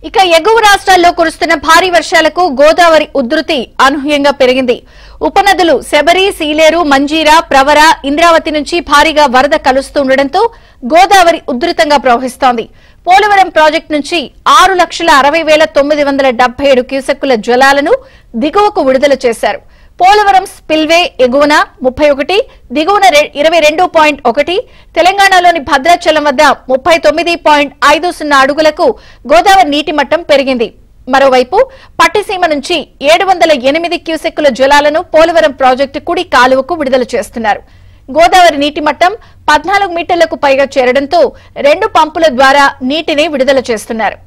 ఇక ఎగువ రాష్ట్రాల్లో కురుస్తున్న భారీ వర్షాలకు గోదావరి ఉధృతి అనూహ్యంగా పెరిగింది. ఉపనదులు శబరి, సీలేరు, మంజీరా, ప్రవర, ఇంద్రావతి నుంచి భారీగా వరద కలుస్తుండటంతో గోదావరి ఉధృతంగా ప్రవహిస్తోంది. పోలవరం ప్రాజెక్టు నుంచి 6,60,977 క్యూసెక్కుల జలాలను దిగువకు విడుదల చేశారు. పోలవరం స్పిల్వే ఎగువన 31, దిగువన 22.1, తెలంగాణలోని భద్రాచలం వద్ద 39.50 అడుగులకు గోదావరి నీటి మట్టం పెరిగింది. మరోవైపు పట్టిసీమ నుంచి 708 క్యూసెక్కుల జలాలను పోలవరం ప్రాజెక్టు కుడి కాలువకు విడుదల చేస్తున్నారు. గోదావరి నీటి మట్టం 14 మీటర్లకు పైగా చేరడంతో 2 పంపుల ద్వారా నీటిని విడుదల చేస్తున్నారు.